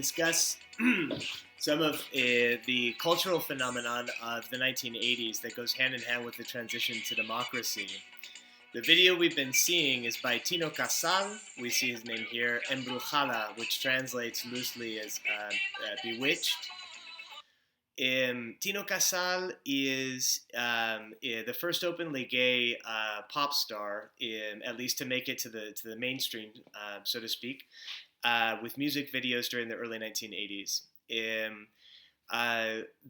Discuss some of the cultural phenomenon of the 1980s that goes hand in hand with the transition to democracy. The video we've been seeing is by Tino Casal. We see his name here, Embrujada, which translates loosely as bewitched. Tino Casal is the first openly gay pop star, at least to make it to the mainstream, so to speak, with music videos during the early 1980s.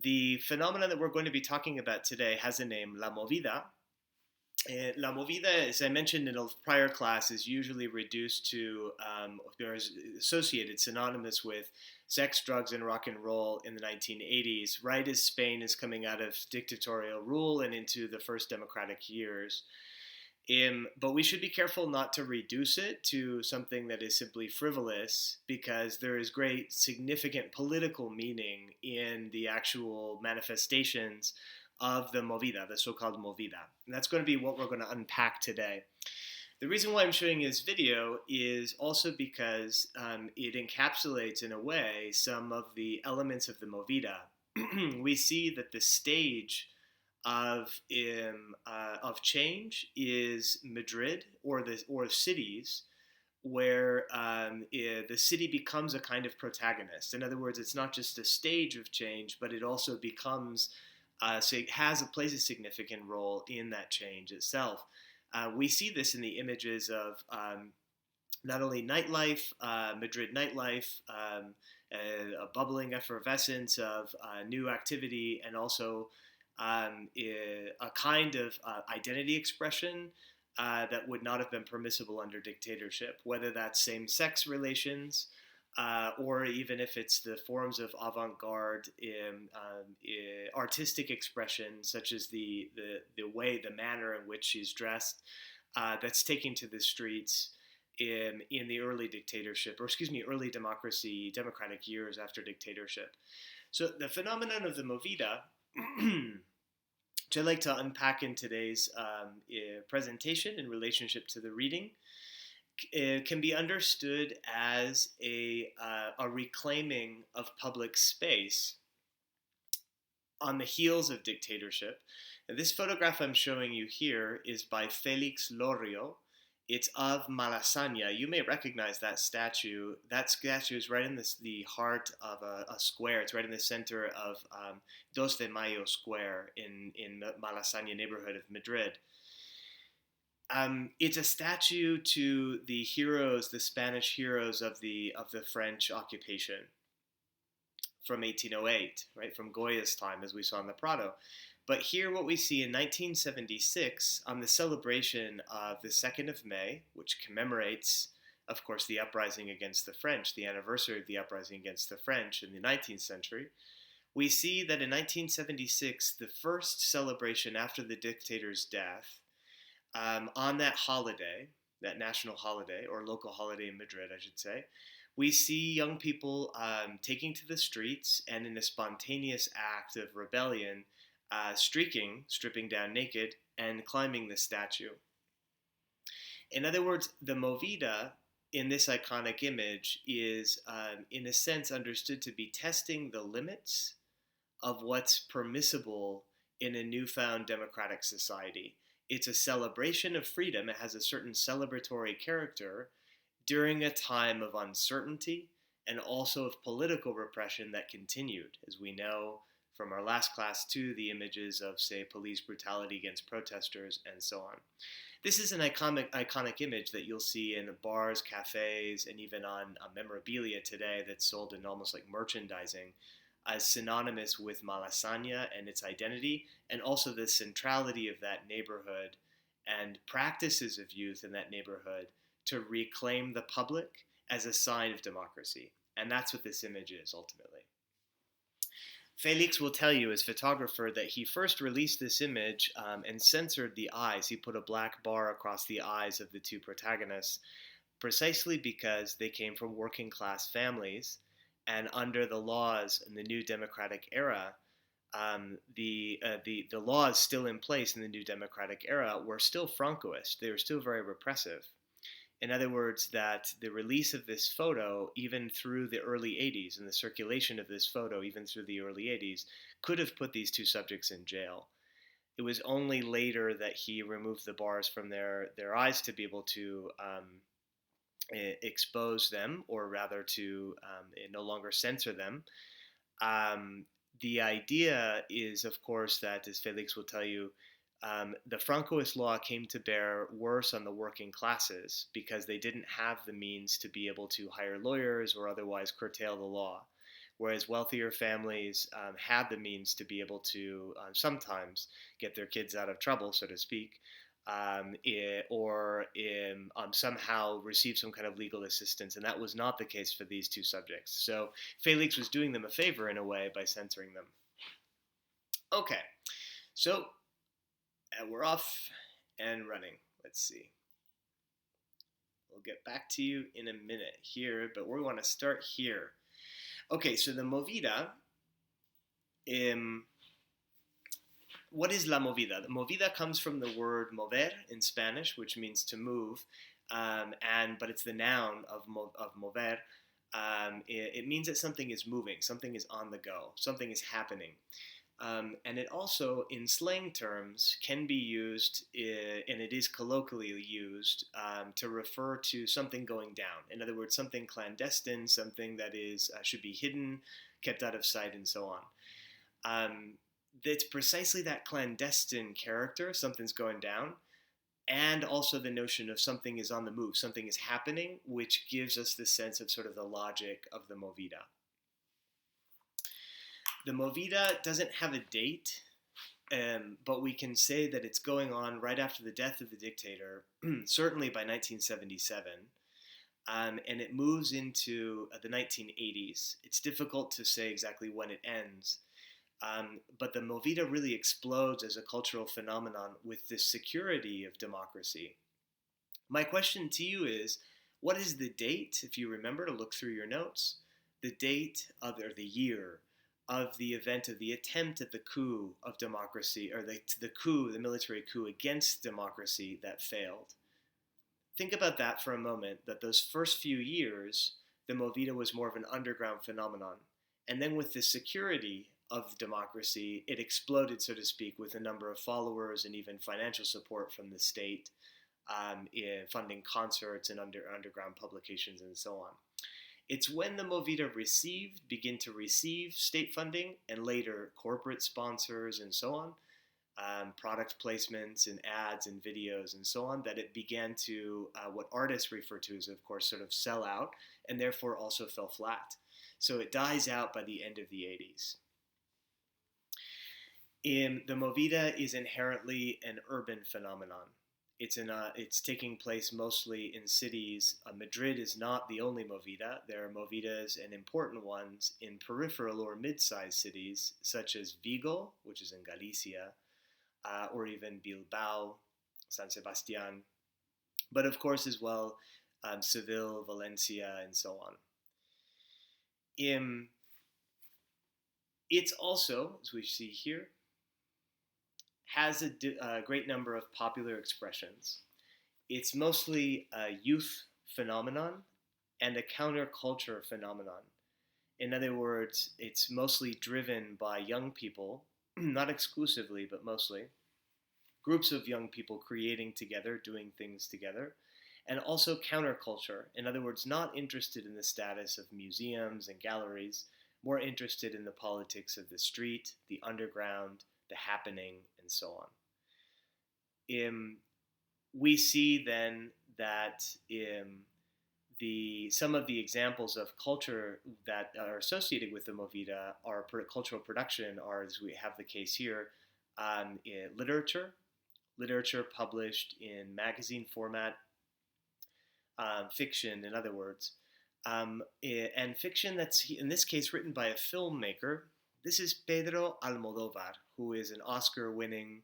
The phenomenon that we're going to be talking about today has a name, La Movida. La Movida, as I mentioned in a prior class, is usually reduced to, or is associated, synonymous with sex, drugs, and rock and roll in the 1980s, right as Spain is coming out of dictatorial rule and into the first democratic years. But we should be careful not to reduce it to something that is simply frivolous, because there is great significant political meaning in the actual manifestations of the Movida, the so-called Movida. And that's going to be what we're going to unpack today. The reason why I'm showing you this video is also because it encapsulates, in a way, some of the elements of the Movida. We see that the stage of change is Madrid, or cities where the city becomes a kind of protagonist. In other words, it's not just a stage of change, but it also becomes so it plays a significant role in that change itself. We see this in the images of not only nightlife, Madrid nightlife, a bubbling effervescence of new activity, and also a kind of identity expression that would not have been permissible under dictatorship, whether that's same-sex relations, or even if it's the forms of avant-garde artistic expression, such as the manner in which she's dressed, that's taken to the streets in the early early democratic years after dictatorship. So the phenomenon of the Movida, which I'd like to unpack in today's presentation in relationship to the reading, can be understood as a reclaiming of public space on the heels of dictatorship. Now, this photograph I'm showing you here is by Felix Lorrio. It's of Malasaña. You may recognize that statue. That statue is right in the heart of a square. It's right in the center of Dos de Mayo Square in Malasaña neighborhood of Madrid. It's a statue to the heroes, the Spanish heroes of the French occupation from 1808, right, from Goya's time, as we saw in the Prado. But here what we see in 1976, on the celebration of the 2nd of May, which commemorates, of course, the uprising against the French, the anniversary of the uprising against the French in the 19th century, we see that in 1976, the first celebration after the dictator's death, on that holiday, that national holiday, or local holiday in Madrid, I should say, we see young people taking to the streets and, in a spontaneous act of rebellion, stripping down naked, and climbing the statue. In other words, the Movida in this iconic image is, in a sense, understood to be testing the limits of what's permissible in a newfound democratic society. It's a celebration of freedom. It has a certain celebratory character during a time of uncertainty and also of political repression that continued, as we know from our last class too, the images of, say, police brutality against protesters and so on. This is an iconic image that you'll see in bars, cafes, and even on memorabilia today that's sold in almost like merchandising, as synonymous with Malasaña and its identity, and also the centrality of that neighborhood and practices of youth in that neighborhood to reclaim the public as a sign of democracy. And that's what this image is, ultimately. Felix will tell you, as photographer, that he first released this image and censored the eyes. He put a black bar across the eyes of the two protagonists, precisely because they came from working class families, and under the laws in the new democratic era, the laws still in place in the new democratic era were still Francoist. They were still very repressive. In other words, that the release of this photo, even through the early 80s, and the circulation of this photo, even through the early 80s, could have put these two subjects in jail. It was only later that he removed the bars from their eyes to be able to expose them, or rather to no longer censor them. Um, the idea is, of course, that, as Felix will tell you, the Francoist law came to bear worse on the working classes because they didn't have the means to be able to hire lawyers or otherwise curtail the law. Whereas wealthier families had the means to be able to sometimes get their kids out of trouble, so to speak, or somehow receive some kind of legal assistance. And that was not the case for these two subjects. So Felix was doing them a favor in a way by censoring them. Okay, so we're off and running. Let's see. We'll get back to you in a minute here, but we want to start here. Okay, so the Movida, what is la movida? The movida comes from the word mover in Spanish, which means to move, but it's the noun of mover. It means that something is moving, something is on the go, something is happening. And it also, in slang terms, can be used, and it is colloquially used, to refer to something going down. In other words, something clandestine, something that is should be hidden, kept out of sight, and so on. It's precisely that clandestine character, something's going down, and also the notion of something is on the move, something is happening, which gives us the sense of sort of the logic of the movida. The Movida doesn't have a date, but we can say that it's going on right after the death of the dictator, certainly by 1977, and it moves into the 1980s. It's difficult to say exactly when it ends, but the Movida really explodes as a cultural phenomenon with the security of democracy. My question to you is, what is the date, if you remember to look through your notes, the date or the year of the event of the attempt at the coup of democracy, or the military coup against democracy that failed? Think about that for a moment, that those first few years, the Movida was more of an underground phenomenon. And then with the security of democracy, it exploded, so to speak, with a number of followers and even financial support from the state, in funding concerts and underground publications and so on. It's when the Movida begin to receive state funding, and later corporate sponsors and so on, product placements and ads and videos and so on, that it began to, what artists refer to as, of course, sort of sell out, and therefore also fell flat. So it dies out by the end of the 80s. The Movida is inherently an urban phenomenon. It's taking place mostly in cities. Madrid is not the only Movida. There are Movidas, and important ones, in peripheral or mid-sized cities, such as Vigo, which is in Galicia, or even Bilbao, San Sebastian, but of course as well Seville, Valencia, and so on. It's also, as we see here, has a great number of popular expressions. It's mostly a youth phenomenon and a counterculture phenomenon. In other words, it's mostly driven by young people, not exclusively, but mostly, groups of young people creating together, doing things together, and also counterculture. In other words, not interested in the status of museums and galleries, more interested in the politics of the street, the underground, the happening, and so on. We see then that some of the examples of culture that are associated with the Movida, are cultural production, are, as we have the case here, literature published in magazine format, fiction, in other words, and fiction that's, in this case, written by a filmmaker. This is Pedro Almodóvar, who is an Oscar-winning,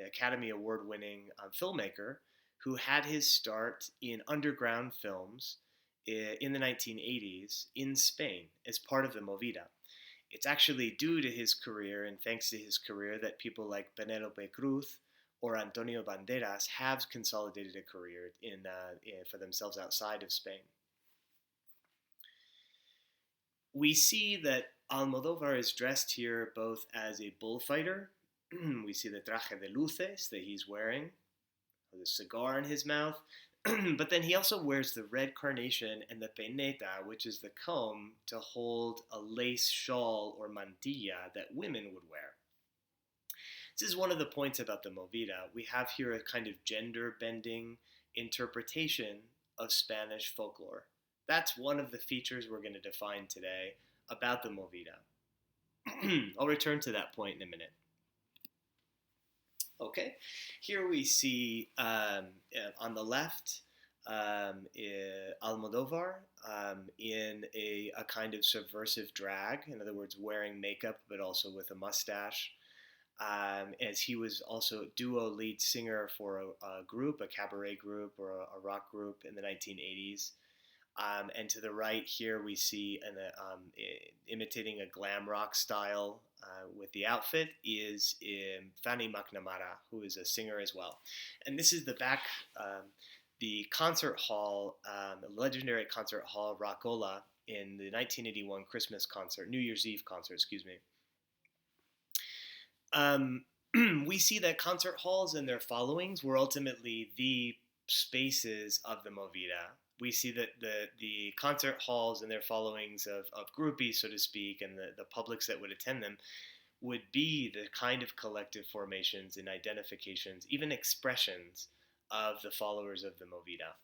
Academy Award-winning filmmaker, who had his start in underground films in the 1980s in Spain as part of the Movida. It's actually due to his career and thanks to his career that people like Penélope Cruz or Antonio Banderas have consolidated a career for themselves outside of Spain. We see that Almodóvar is dressed here both as a bullfighter. We see the traje de luces that he's wearing, with a cigar in his mouth. But then he also wears the red carnation and the peineta, which is the comb to hold a lace shawl or mantilla that women would wear. This is one of the points about the Movida. We have here a kind of gender bending interpretation of Spanish folklore. That's one of the features we're going to define today about the Movida. I'll return to that point in a minute. Okay, here we see on the left Almodóvar in a kind of subversive drag, in other words, wearing makeup but also with a mustache. As he was also duo lead singer for a group, a cabaret group or a rock group in the 1980s. And to the right here we see imitating a glam rock style with the outfit is Fanny McNamara, who is a singer as well. And this is the back, the concert hall, the legendary concert hall Rockola in the 1981 Christmas concert, New Year's Eve concert, excuse me. We see that concert halls and their followings were ultimately the spaces of the Movida. We see that the concert halls and their followings of groupies, so to speak, and the publics that would attend them would be the kind of collective formations and identifications, even expressions of the followers of the Movida.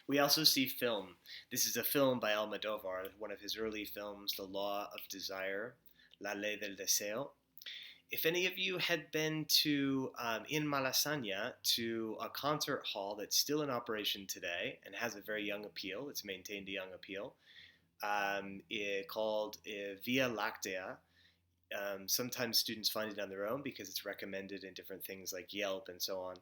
We also see film. This is a film by Almodóvar, one of his early films, The Law of Desire, La Ley del Deseo. If any of you had been to, in Malasaña, to a concert hall that's still in operation today and has a very young appeal, it's maintained a young appeal, called Via Lactea. Sometimes students find it on their own because it's recommended in different things like Yelp and so on.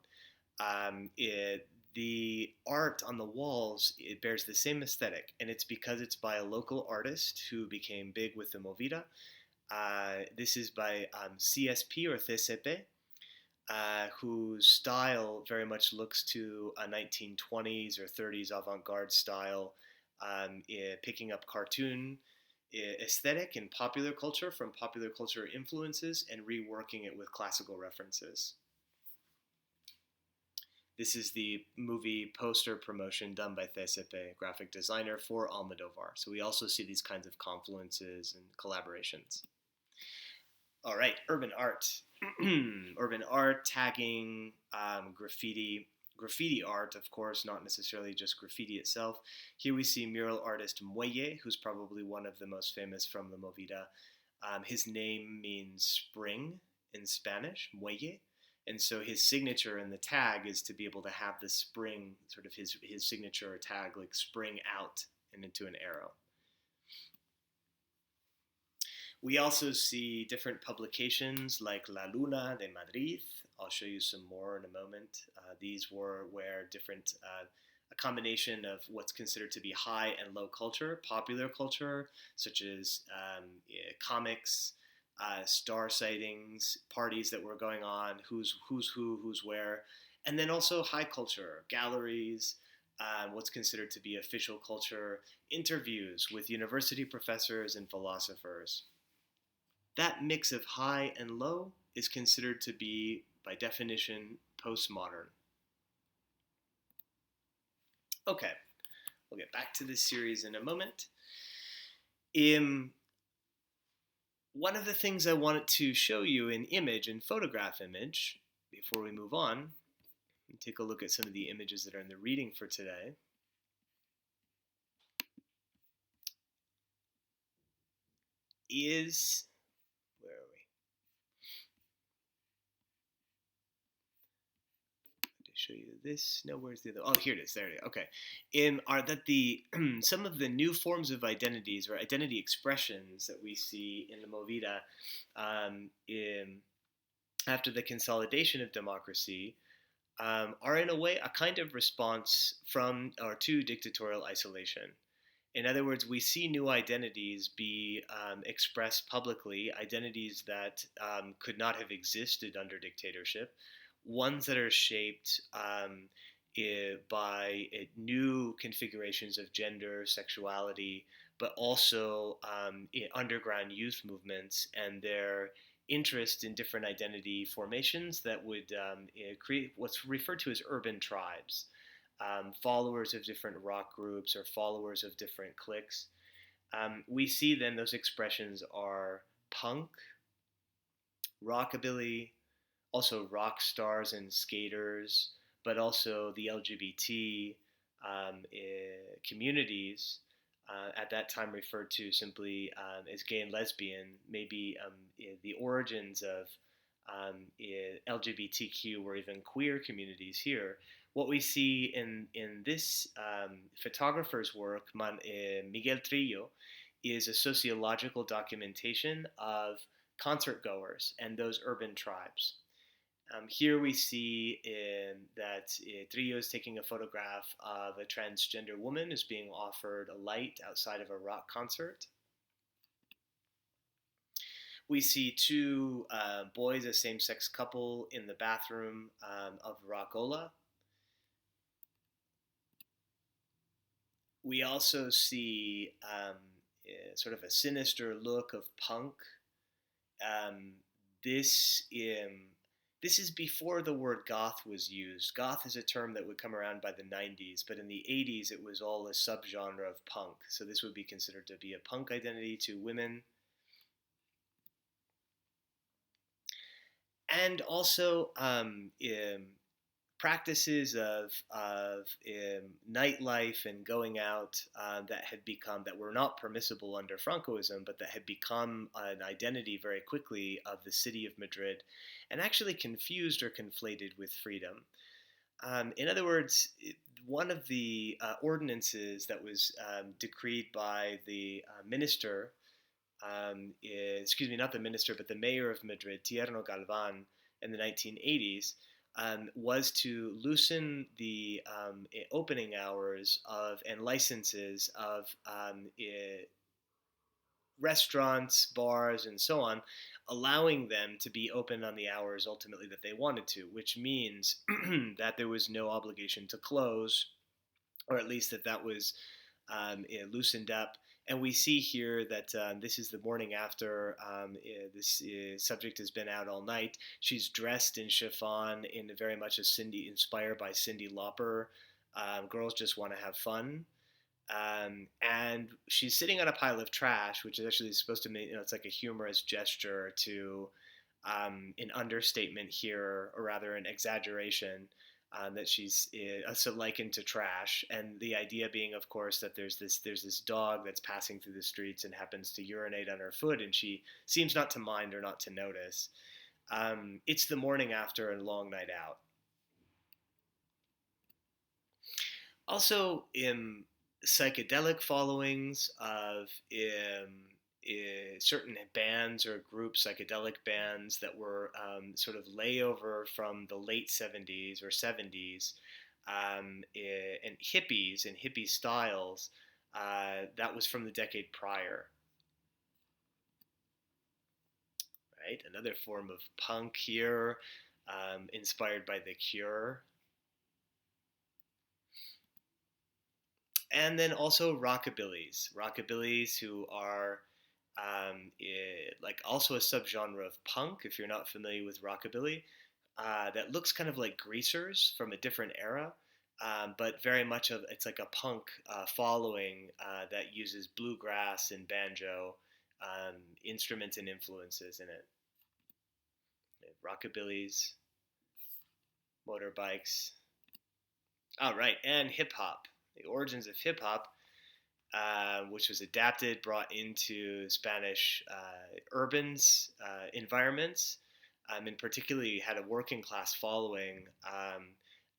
The art on the walls, it bears the same aesthetic, and it's because it's by a local artist who became big with the Movida. This is by CSP or CSP, whose style very much looks to a 1920s or 30s avant-garde style, picking up cartoon aesthetic and popular culture from popular culture influences and reworking it with classical references. This is the movie poster promotion done by CSP, graphic designer for Almodóvar. So we also see these kinds of confluences and collaborations. All right, urban art. Urban art, tagging, graffiti. Graffiti art, of course, not necessarily just graffiti itself. Here we see mural artist Muelle, who's probably one of the most famous from the Movida. His name means spring in Spanish, Muelle. And so his signature in the tag is to be able to have the spring, sort of his signature or tag, like spring out and into an arrow. We also see different publications like La Luna de Madrid. I'll show you some more in a moment. These were where different, a combination of what's considered to be high and low culture, popular culture, such as comics, star sightings, parties that were going on, who's who, who's where, and then also high culture, galleries, what's considered to be official culture, interviews with university professors and philosophers. That mix of high and low is considered to be, by definition, postmodern. Okay, we'll get back to this series in a moment. One of the things I wanted to show you in image and photograph image, before we move on, and take a look at some of the images that are in the reading for today, is, where are we? To show you this. No, where's the other? Oh, here it is. There it is. Okay. Are that the some of the new forms of identities or identity expressions that we see in the Movida after the consolidation of democracy are in a way a kind of response from or to dictatorial isolation. In other words, we see new identities be expressed publicly, identities that could not have existed under dictatorship, ones that are shaped by new configurations of gender, sexuality, but also underground youth movements and their interest in different identity formations that would create what's referred to as urban tribes, followers of different rock groups or followers of different cliques. We see then those expressions are punk, rockabilly, also rock stars and skaters, but also the LGBT communities, at that time referred to simply as gay and lesbian, maybe the origins of LGBTQ or even queer communities here. What we see in this photographer's work, Miguel Trillo, is a sociological documentation of concert goers and those urban tribes. Here we see that Trillo is taking a photograph of a transgender woman who's being offered a light outside of a rock concert. We see two boys, a same-sex couple, in the bathroom of Rockola. We also see sort of a sinister look of punk. Um, this this is before the word goth was used. Goth is a term that would come around by the 90s, but in the 80s it was all a subgenre of punk. So this would be considered to be a punk identity to women. And also practices of nightlife and going out that were not permissible under Francoism, but that had become an identity very quickly of the city of Madrid, and actually confused or conflated with freedom. In other words, one of the ordinances that was decreed by the minister, excuse me, not the minister, but the mayor of Madrid, Tierno Galvan, in the 1980s, was to loosen the opening hours of and licenses of restaurants, bars, and so on, allowing them to be open on the hours ultimately that they wanted to, which means that there was no obligation to close, or at least that was loosened up. And we see here that this is the morning after this subject has been out all night. She's dressed in chiffon, in very much inspired by Cyndi Lauper. Girls just want to have fun. And she's sitting on a pile of trash, which is actually supposed to mean, it's like a humorous gesture to an understatement here, or rather an exaggeration, that she's so likened to trash, and the idea being, of course, that there's this dog that's passing through the streets and happens to urinate on her foot, and she seems not to mind or not to notice. It's the morning after a long night out. Also, psychedelic followings of certain bands or groups, psychedelic bands that were sort of layover from the late 70s or 70s, and hippies and hippie styles that was from the decade prior. Right, another form of punk here, inspired by The Cure. And then also rockabillys who are like also a subgenre of punk, if you're not familiar with rockabilly, that looks kind of like Greasers from a different era, but very much of it's like a punk following that uses bluegrass and banjo instruments and influences in it. Rockabillys, motorbikes. All right, and hip hop. The origins of hip hop, which was adapted, brought into Spanish urban environments, and particularly had a working class following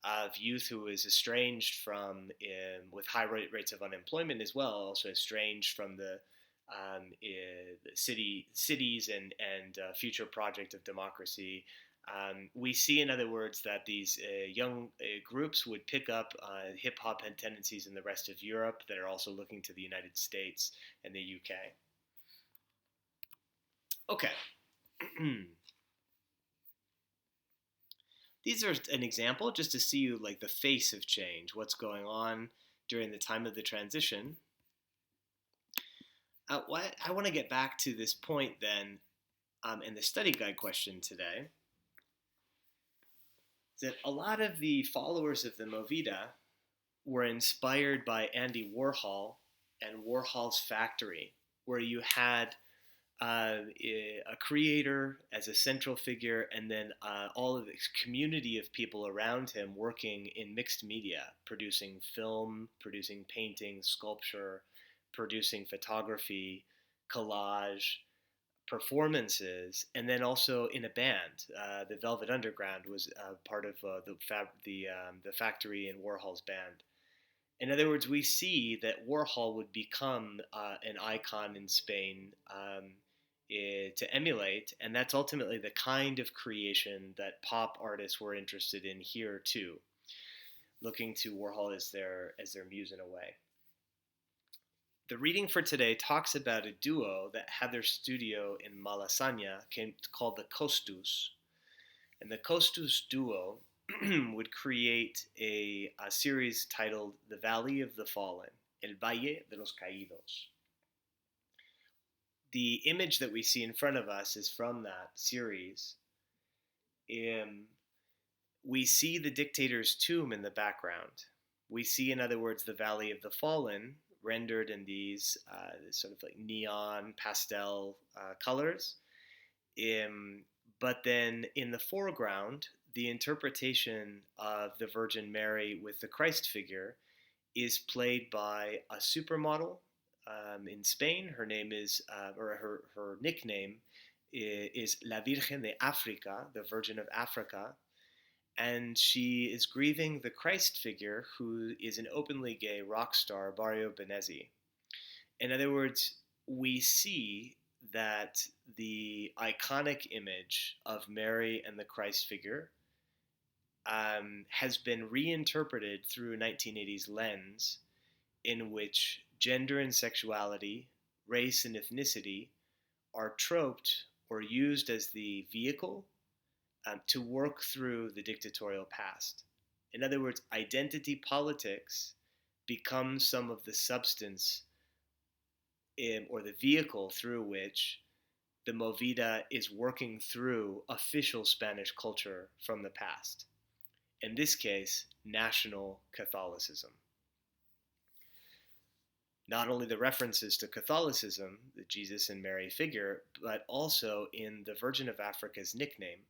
of youth who was estranged from, with high rates of unemployment as well, also estranged from the cities and future project of democracy We see, in other words, that these young groups would pick up hip hop tendencies in the rest of Europe that are also looking to the United States and the UK. Okay. These are an example just to see you like the face of change, what's going on during the time of the transition. I want to get back to this point then in the study guide question today, that a lot of the followers of the Movida were inspired by Andy Warhol and Warhol's factory, where you had a creator as a central figure, and then all of this community of people around him working in mixed media, producing film, producing painting, sculpture, producing photography, collage, performances, and then also in a band. The Velvet Underground was part of the factory in Warhol's band. In other words, we see that Warhol would become an icon in Spain to emulate, and that's ultimately the kind of creation that pop artists were interested in here too, looking to Warhol as their muse in a way. The reading for today talks about a duo that had their studio in Malasaña called the Costus. And the Costus duo would create a series titled The Valley of the Fallen, El Valle de los Caídos. The image that we see in front of us is from that series. We see the dictator's tomb in the background. We see, in other words, the Valley of the Fallen rendered in these sort of like neon pastel colors. But then in the foreground, the interpretation of the Virgin Mary with the Christ figure is played by a supermodel in Spain. Her name is, her nickname is La Virgen de África, the Virgin of Africa. And she is grieving the Christ figure, who is an openly gay rock star, Barrio Benezi. In other words, we see that the iconic image of Mary and the Christ figure has been reinterpreted through a 1980s lens in which gender and sexuality, race and ethnicity are troped or used as the vehicle to work through the dictatorial past. In other words, identity politics becomes some of the substance or the vehicle through which the Movida is working through official Spanish culture from the past. In this case, national Catholicism. Not only the references to Catholicism, the Jesus and Mary figure, but also in the Virgin of Africa's nickname.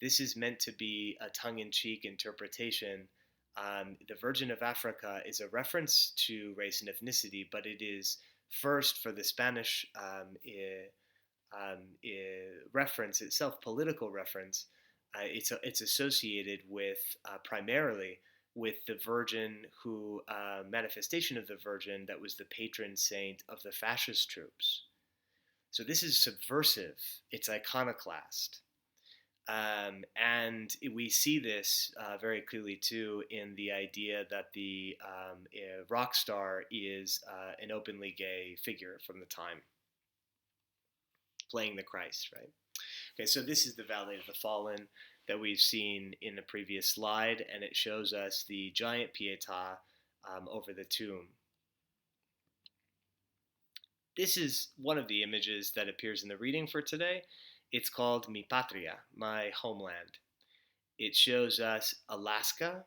This is meant to be a tongue-in-cheek interpretation. The Virgin of Africa is a reference to race and ethnicity, but it is first for the Spanish reference itself, political reference. It's associated with primarily with the Virgin, who manifestation of the Virgin that was the patron saint of the fascist troops. So this is subversive. It's iconoclast. And we see this very clearly too in the idea that the rock star is an openly gay figure from the time, playing the Christ, right? Okay, so this is the Valley of the Fallen that we've seen in the previous slide, and it shows us the giant Pietà over the tomb. This is one of the images that appears in the reading for today. It's called Mi Patria, my homeland. It shows us Alaska,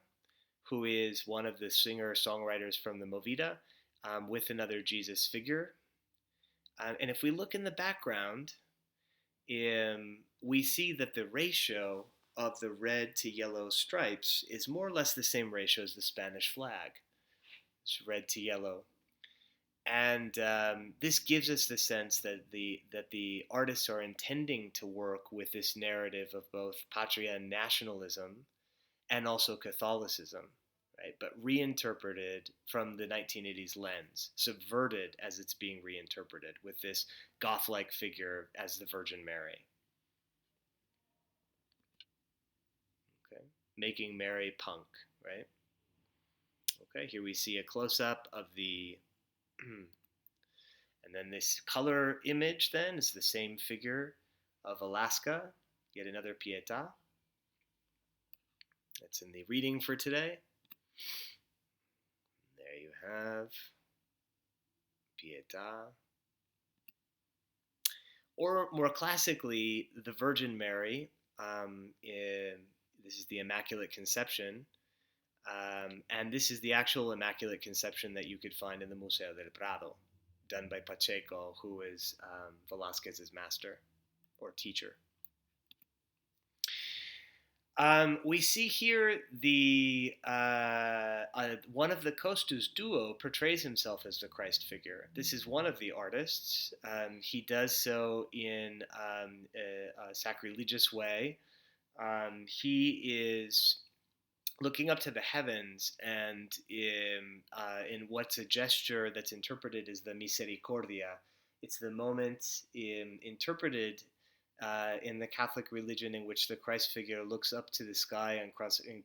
who is one of the singer-songwriters from the Movida, with another Jesus figure. And if we look in the background, we see that the ratio of the red to yellow stripes is more or less the same ratio as the Spanish flag. It's red to yellow. And this gives us the sense that the artists are intending to work with this narrative of both patria and nationalism, and also Catholicism, right? But reinterpreted from the 1980s lens, subverted as it's being reinterpreted with this goth-like figure as the Virgin Mary. making merry punk, right? Okay, here we see a close-up of the, and then this color image then is the same figure of Alaska, yet another Pietà. That's in the reading for today. There you have Pietà. Or more classically, the Virgin Mary. This is the Immaculate Conception. And this is the actual Immaculate Conception that you could find in the Museo del Prado, done by Pacheco, who is Velázquez's master or teacher. We see here the one of the Costus duo portrays himself as the Christ figure. This is one of the artists. He does so in a sacrilegious way. He is looking up to the heavens, and in what's a gesture that's interpreted as the misericordia. It's the moment interpreted in the Catholic religion in which the Christ figure looks up to the sky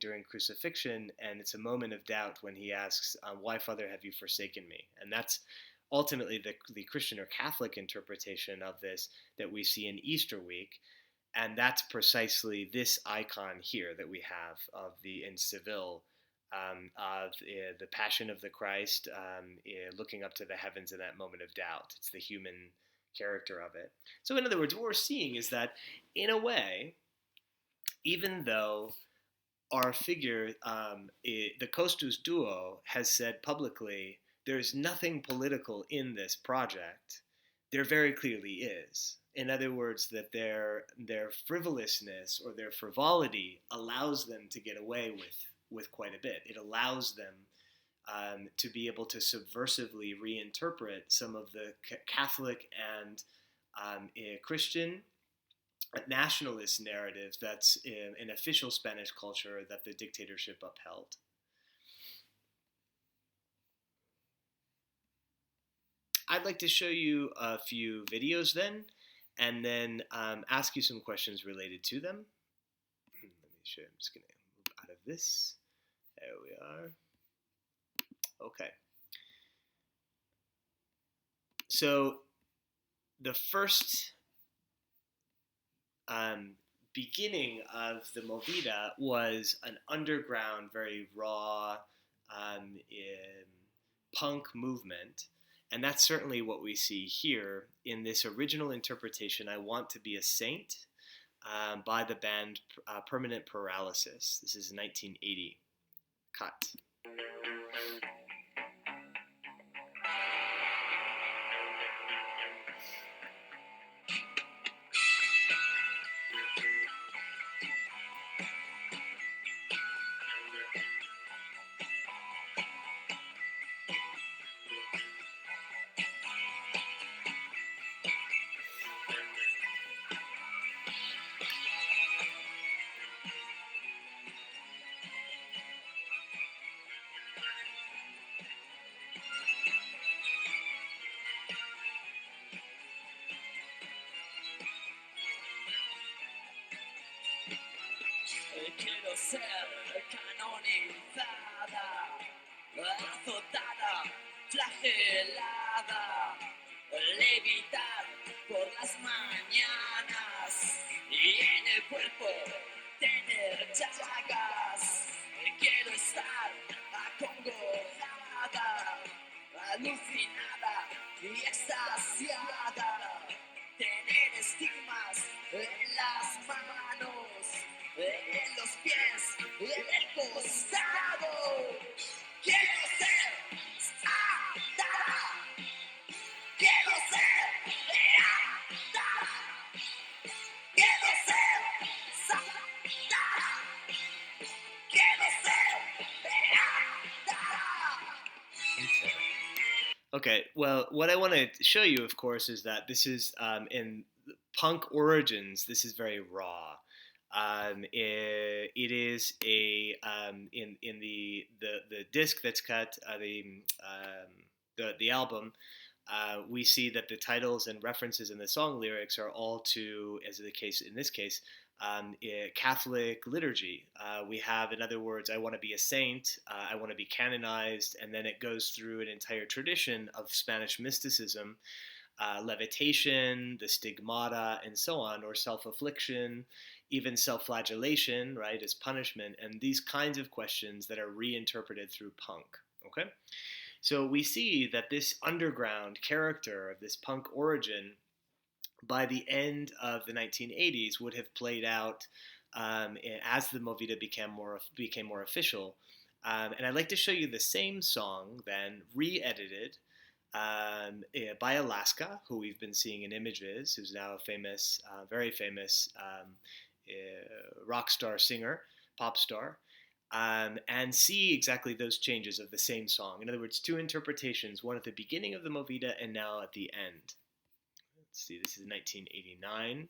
during crucifixion, and it's a moment of doubt when he asks, "Why, Father, have you forsaken me?" And that's ultimately the Christian or Catholic interpretation of this that we see in Easter week. And that's precisely this icon here that we have in Seville, of the Passion of the Christ, looking up to the heavens in that moment of doubt. It's the human character of it. So in other words, what we're seeing is that, in a way, even though our figure, the Costus duo, has said publicly, there's nothing political in this project, there very clearly is. In other words, that their frivolousness or their frivolity allows them to get away with quite a bit. It allows them to be able to subversively reinterpret some of the Catholic and Christian nationalist narratives that's in official Spanish culture that the dictatorship upheld. I'd like to show you a few videos then, and then ask you some questions related to them. Let me show you. I'm just going to move out of this. There we are. Okay. So the first beginning of the Movida was an underground, very raw punk movement. And that's certainly what we see here in this original interpretation, I Want to Be a Saint, by the band Permanent Paralysis. This is 1980. Cut. Quiero ser canonizada, azotada, flagelada, levitar por las mañanas y en el cuerpo tener llagas. Quiero estar acongojada, alucinada y extasiada, tener estigmas en las manos, en los pies, en el costado. Quiero ser atada. Quiero ser atada. Quiero ser atada. Quiero ser atada. Okay, well, what I want to show you, of course, is that this is in punk origins. This is very raw. It is a in the disc that's cut, the album. We see that the titles and references in the song lyrics are all to, as the case in this case, Catholic liturgy. We have, in other words, I want to be a saint, I want to be canonized, and then it goes through an entire tradition of Spanish mysticism, levitation, the stigmata, and so on, or self-affliction, even self-flagellation, right, as punishment, and these kinds of questions that are reinterpreted through punk. Okay, so we see that this underground character of this punk origin, by the end of the 1980s, would have played out as the Movida became more official. And I'd like to show you the same song, then re-edited by Alaska, who we've been seeing in images, who's now a famous, very famous rock star singer, pop star, and see exactly those changes of the same song. In other words, two interpretations, one at the beginning of the Movida and now at the end. Let's see, this is 1989.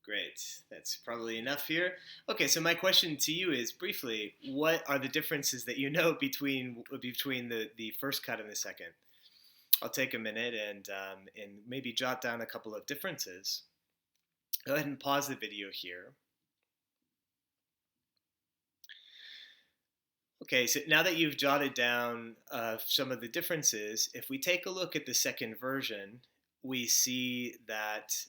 Great. That's probably enough here. Okay, so my question to you is briefly, what are the differences that you know between the first cut and the second? I'll take a minute and maybe jot down a couple of differences. Go ahead and pause the video here. Okay, so now that you've jotted down some of the differences, if we take a look at the second version, we see that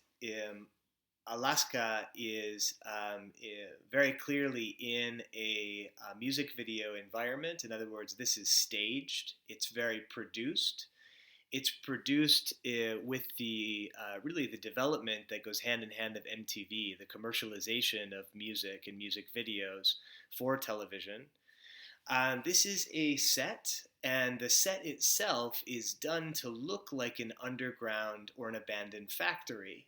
Alaska is very clearly in a music video environment. In other words, this is staged. It's very produced. It's produced with the really the development that goes hand in hand of MTV, the commercialization of music and music videos for television. This is a set, and the set itself is done to look like an underground or an abandoned factory.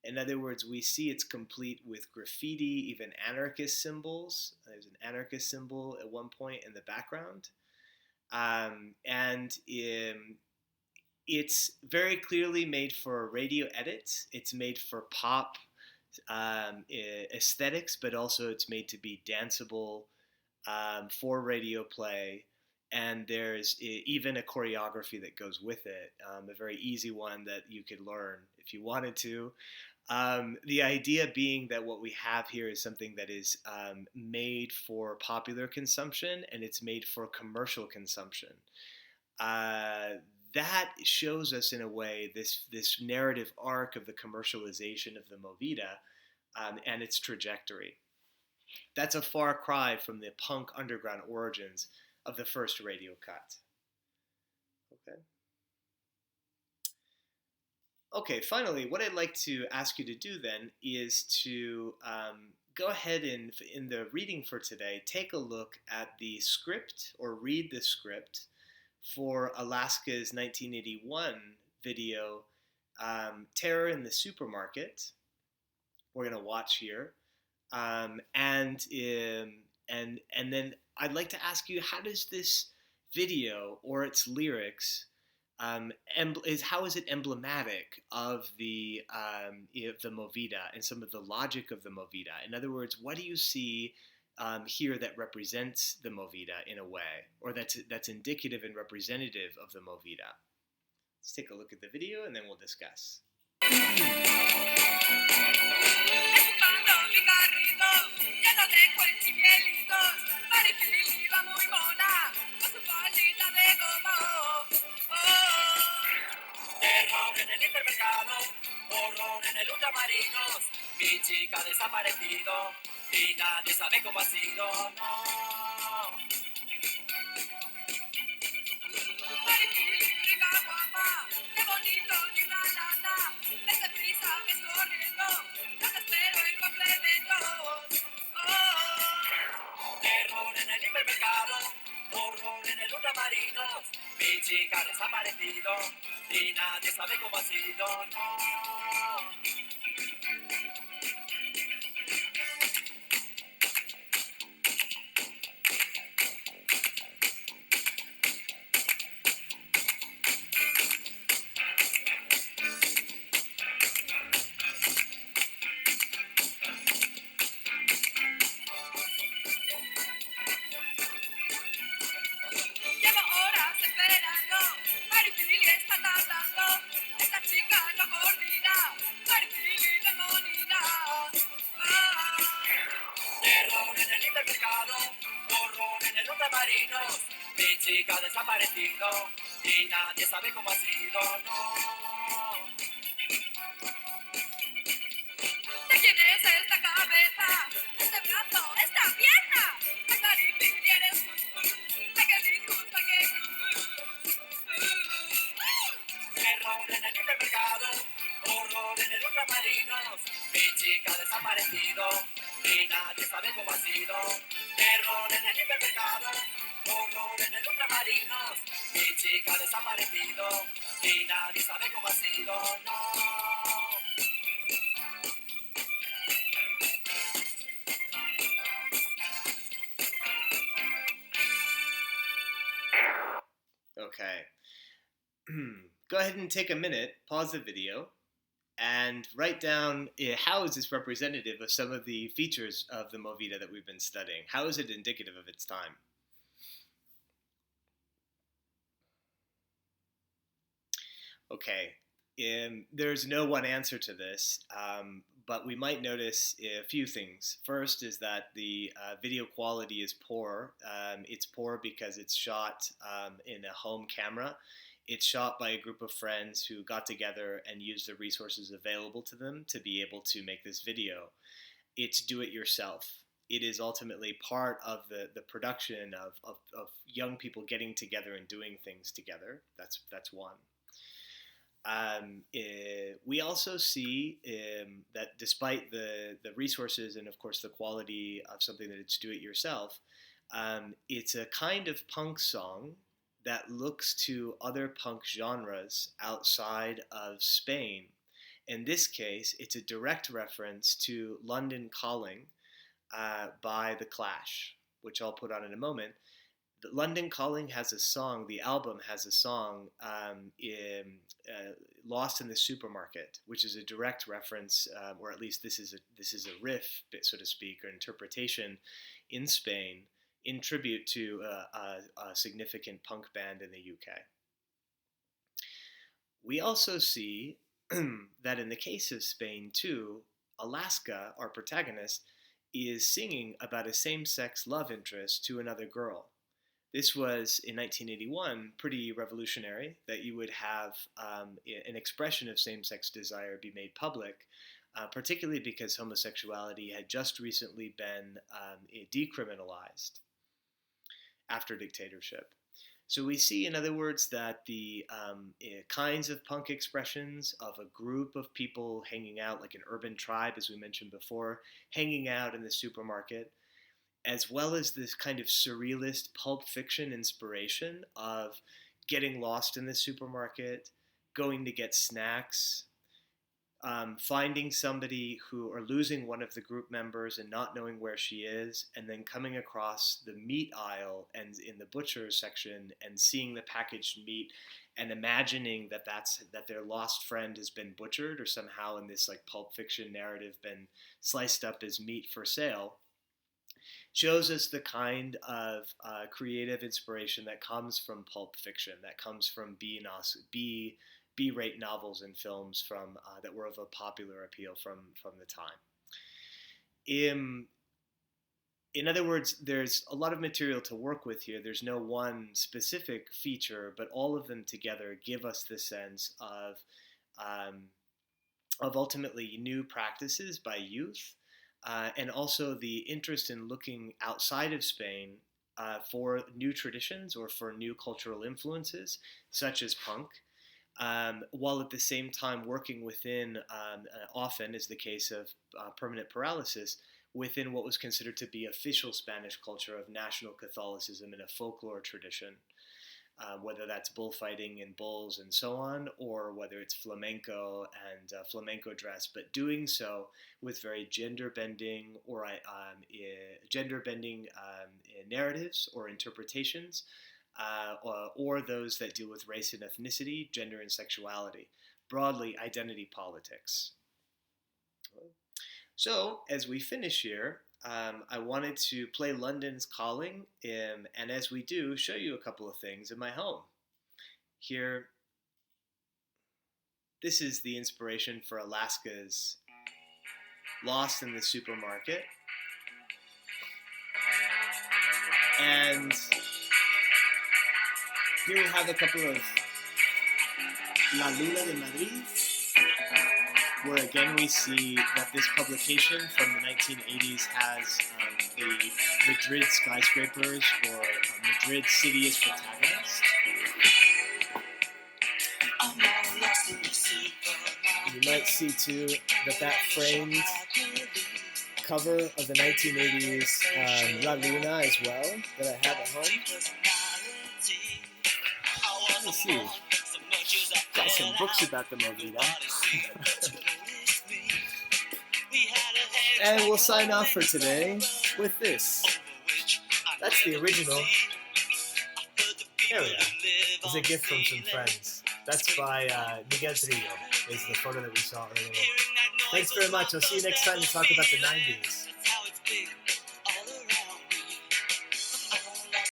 In other words, we see it's complete with graffiti, even anarchist symbols. There's an anarchist symbol at one point in the background. And it's very clearly made for radio edits. It's made for pop aesthetics, but also it's made to be danceable for radio play. And there's even a choreography that goes with it, a very easy one that you could learn if you wanted to. The idea being that what we have here is something that is made for popular consumption and it's made for commercial consumption. That shows us in a way this narrative arc of the commercialization of the Movida and its trajectory. That's a far cry from the punk underground origins of the first radio cut. Okay. Okay, finally, what I'd like to ask you to do then is to go ahead and, in the reading for today, take a look at the script or read the script for Alaska's 1981 video, Terror in the Supermarket. We're going to watch here. And And then I'd like to ask you, how does this video or its lyrics how is it emblematic of the Movida and some of the logic of the Movida? In other words, what do you see here that represents the Movida in a way, or that's indicative and representative of the Movida? Let's take a look at the video and then we'll discuss. Empujando mi carrito, lleno de cuenchipielitos, Maripili iba muy mona, con su colita de goma. Terror en el hipermercado, horror en el ultramarinos, mi chica desaparecido y nadie sabe cómo ha sido, no. Maripili, rica guapa, qué bonito ni una lata, ves deprisa, ves corriendo, no te espero en complementos. Terror en el hipermercado, horror en el ultramarinos, mi chica desaparecido y nadie sabe cómo ha sido, no. Llevo horas esperando, Maripili está tardando, esta chica no coordina, Maripili demonina. Terror en el hipermercado, horror en el ultramarinos, mi chica desaparecido y nadie sabe cómo ha sido, no. ¿De quién es esta cabeza? ¿Este brazo? ¿Esta pierna? Ay, Maripili, eres tú. Ay, qué disgusto, qué terror en el hipermercado, horror en el ultramarinos, mi chica desaparecido y nadie sabe cómo ha sido. Terror en el hipermercado, horror en el ultramarinos, mi chica desaparecido y nadie sabe cómo ha sido, no. Okay. Go ahead and take a minute, pause the video, and write down how is this representative of some of the features of the Movida that we've been studying? How is it indicative of its time? Okay, there's no one answer to this, but we might notice a few things. First is that the video quality is poor. It's poor because it's shot in a home camera. It's shot by a group of friends who got together and used the resources available to them to be able to make this video. It's do it yourself. It is ultimately part of the production of young people getting together and doing things together. That's one. We also see that despite the resources and, of course, the quality of something that it's do-it-yourself, it's a kind of punk song that looks to other punk genres outside of Spain. In this case, it's a direct reference to London Calling by The Clash, which I'll put on in a moment. The London Calling has a song, the album has a song, Lost in the Supermarket, which is a direct reference, or at least this is a riff, so to speak, or interpretation in Spain in tribute to a significant punk band in the UK. We also see that in the case of Spain too, Alaska, our protagonist, is singing about a same-sex love interest to another girl. This was, in 1981, pretty revolutionary, that you would have an expression of same-sex desire be made public, particularly because homosexuality had just recently been decriminalized after dictatorship. So we see, in other words, that the kinds of punk expressions of a group of people hanging out, like an urban tribe, as we mentioned before, hanging out in the supermarket, as well as this kind of surrealist pulp fiction inspiration of getting lost in the supermarket, going to get snacks, finding somebody who, or losing one of the group members and not knowing where she is, and then coming across the meat aisle and in the butcher section and seeing the packaged meat and imagining that their lost friend has been butchered or somehow in this like Pulp Fiction narrative been sliced up as meat for sale, shows us the kind of creative inspiration that comes from Pulp Fiction, that comes from B-rate novels and films from that were of a popular appeal from the time. In other words, there's a lot of material to work with here. There's no one specific feature, but all of them together give us the sense of ultimately new practices by youth, and also the interest in looking outside of Spain for new traditions or for new cultural influences, such as punk, while at the same time working within, often is the case of Permanent Paralysis, within what was considered to be official Spanish culture of national Catholicism and a folklore tradition, whether that's bullfighting and bulls and so on, or whether it's flamenco and flamenco dress, but doing so with very gender-bending or narratives or interpretations, or those that deal with race and ethnicity, gender and sexuality, broadly identity politics. So, as we finish here, I wanted to play London's Calling, and as we do, show you a couple of things in my home. Here, this is the inspiration for Alaska's Lost in the Supermarket. And here we have a couple of La Luna de Madrid, where again we see that this publication from the 1980s has the Madrid skyscrapers or Madrid city as protagonist. You might see too that framed cover of the 1980s La Luna as well that I have at home. Let me see. Got some books about the Movida. And we'll sign off for today with this. That's the original. There we are. It's a gift from some friends. That's by Miguel Trillo, is the photo that we saw earlier. Thanks very much. I'll see you next time to talk about the 90s.